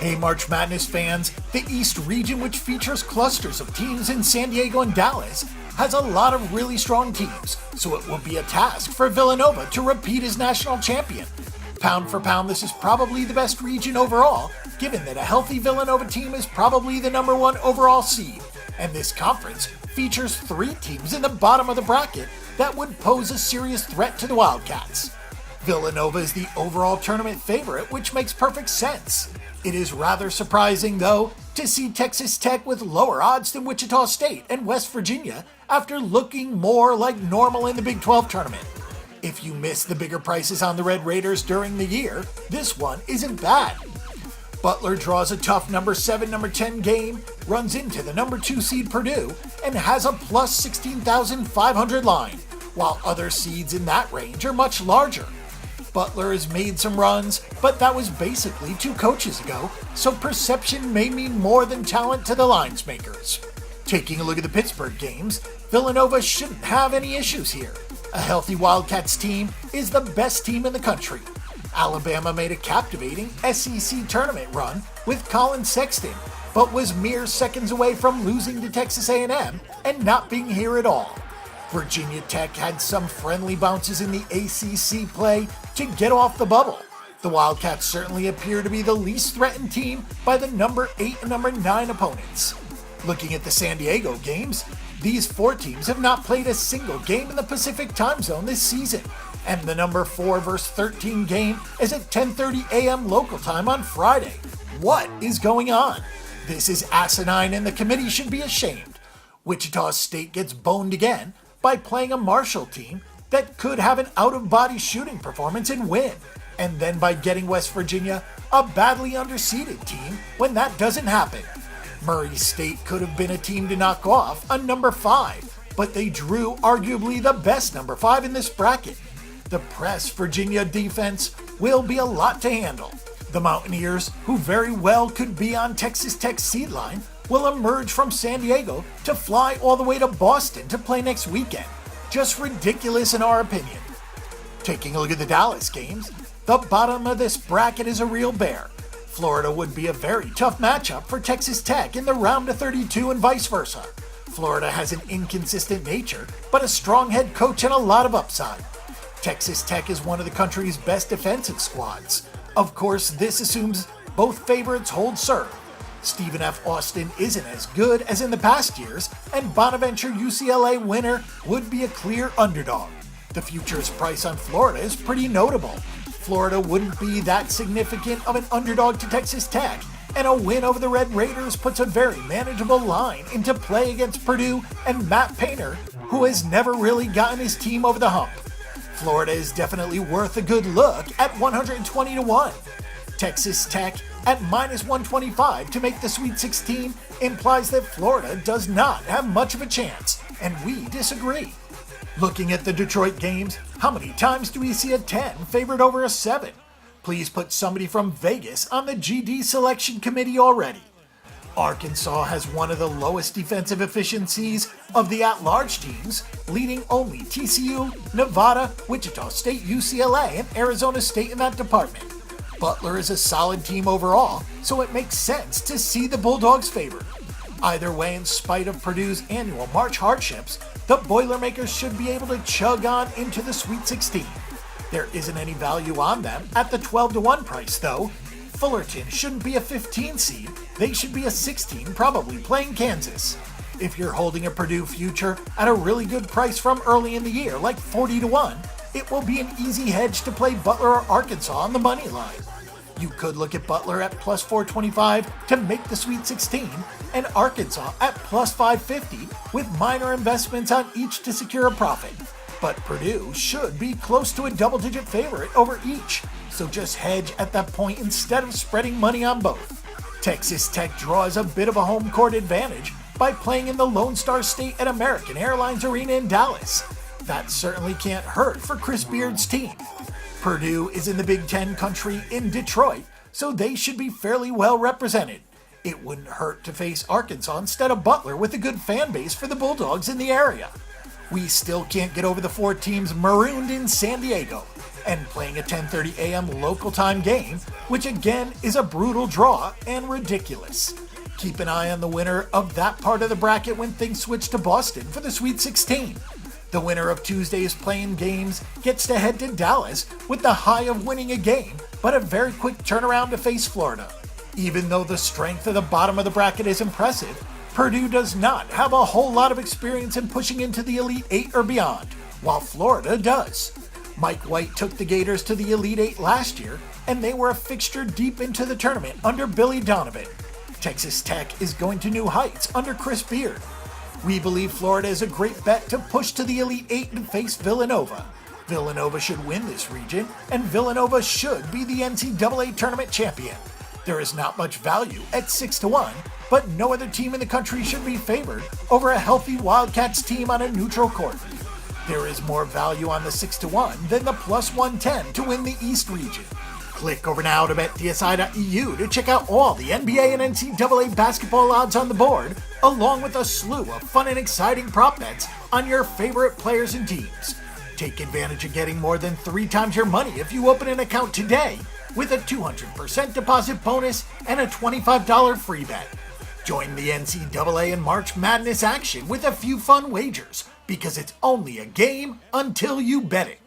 Hey March Madness fans, the East region, which features clusters of teams in San Diego and Dallas, has a lot of really strong teams, so it will be a task for Villanova to repeat as national champion. Pound for pound, this is probably the best region overall, given that a healthy Villanova team is probably the number one overall seed, and this conference features 3 teams in the bottom of the bracket that would pose a serious threat to the Wildcats. Villanova is the overall tournament favorite, which makes perfect sense. It is rather surprising, though, to see Texas Tech with lower odds than Wichita State and West Virginia after looking more like normal in the Big 12 tournament. If you missed the bigger prices on the Red Raiders during the year, this one isn't bad. Butler draws a tough number 7, number 10 game, runs into the number 2 seed Purdue, and has a plus 16,500 line, while other seeds in that range are much larger. Butler has made some runs, but that was basically 2 coaches ago, so perception may mean more than talent to the linesmakers. Taking a look at the Pittsburgh games, Villanova shouldn't have any issues here. A healthy Wildcats team is the best team in the country. Alabama made a captivating SEC tournament run with Colin Sexton, but was mere seconds away from losing to Texas A&M and not being here at all. Virginia Tech had some friendly bounces in the ACC play to get off the bubble. The Wildcats certainly appear to be the least threatened team by the number 8 and number 9 opponents. Looking at the San Diego games, these 4 teams have not played a single game in the Pacific time zone this season, and the number 4 vs 13 game is at 10:30 a.m. local time on Friday. What is going on? This is asinine and the committee should be ashamed. Wichita State gets boned again by playing a Marshall team that could have an out-of-body shooting performance and win, and then by getting West Virginia, a badly underseeded team, when that doesn't happen. Murray State could have been a team to knock off a number 5, but they drew arguably the best number 5 in this bracket. The press Virginia defense will be a lot to handle. The Mountaineers, who very well could be on Texas Tech's seed line, will emerge from San Diego to fly all the way to Boston to play next weekend. Just ridiculous in our opinion. Taking a look at the Dallas games, the bottom of this bracket is a real bear. Florida would be a very tough matchup for Texas Tech in the round of 32 and vice versa. Florida has an inconsistent nature, but a strong head coach and a lot of upside. Texas Tech is one of the country's best defensive squads. Of course, this assumes both favorites hold serve. Stephen F. Austin isn't as good as in the past years, and Bonaventure UCLA winner would be a clear underdog. The futures price on Florida is pretty notable. Florida wouldn't be that significant of an underdog to Texas Tech, and a win over the Red Raiders puts a very manageable line into play against Purdue and Matt Painter, who has never really gotten his team over the hump. Florida is definitely worth a good look at 120 to 1. Texas Tech at minus 125 to make the Sweet 16 implies that Florida does not have much of a chance, and we disagree. Looking at the Detroit games, how many times do we see a 10 favored over a 7? Please put somebody from Vegas on the GD selection committee already. Arkansas has one of the lowest defensive efficiencies of the at-large teams, leading only TCU, Nevada, Wichita State, UCLA, and Arizona State in that department. Butler is a solid team overall, so it makes sense to see the Bulldogs favored. Either way, in spite of Purdue's annual March hardships, the Boilermakers should be able to chug on into the Sweet 16. There isn't any value on them at the 12 to 1 price, though. Fullerton shouldn't be a 15 seed, they should be a 16, probably playing Kansas. If you're holding a Purdue future at a really good price from early in the year, like 40 to 1, it will be an easy hedge to play Butler or Arkansas on the money line. You could look at Butler at plus 425 to make the Sweet 16, and Arkansas at plus 550 with minor investments on each to secure a profit. But Purdue should be close to a double-digit favorite over each, so just hedge at that point instead of spreading money on both. Texas Tech draws a bit of a home court advantage by playing in the Lone Star State at American Airlines Arena in Dallas. That certainly can't hurt for Chris Beard's team. Purdue is in the Big Ten country in Detroit, so they should be fairly well represented. It wouldn't hurt to face Arkansas instead of Butler with a good fan base for the Bulldogs in the area. We still can't get over the 4 teams marooned in San Diego. and playing a 10:30 a.m. local time game, which again is a brutal draw and ridiculous. Keep an eye on the winner of that part of the bracket when things switch to Boston for the Sweet 16. The winner of Tuesday's playing games gets to head to Dallas with the high of winning a game, but a very quick turnaround to face Florida. Even though the strength of the bottom of the bracket is impressive, Purdue does not have a whole lot of experience in pushing into the Elite Eight or beyond, while Florida does. Mike White took the Gators to the Elite Eight last year, and they were a fixture deep into the tournament under Billy Donovan. Texas Tech is going to new heights under Chris Beard. We believe Florida is a great bet to push to the Elite Eight and face Villanova. Villanova should win this region, and Villanova should be the NCAA tournament champion. There is not much value at 6-1, but no other team in the country should be favored over a healthy Wildcats team on a neutral court. There is more value on the 6-1 than the plus 110 to win the East region. Click over now to betdsi.eu to check out all the NBA and NCAA basketball odds on the board, along with a slew of fun and exciting prop bets on your favorite players and teams. Take advantage of getting more than 3 times your money if you open an account today, with a 200% deposit bonus and a $25 free bet. Join the NCAA and March Madness action with a few fun wagers, because it's only a game until you bet it.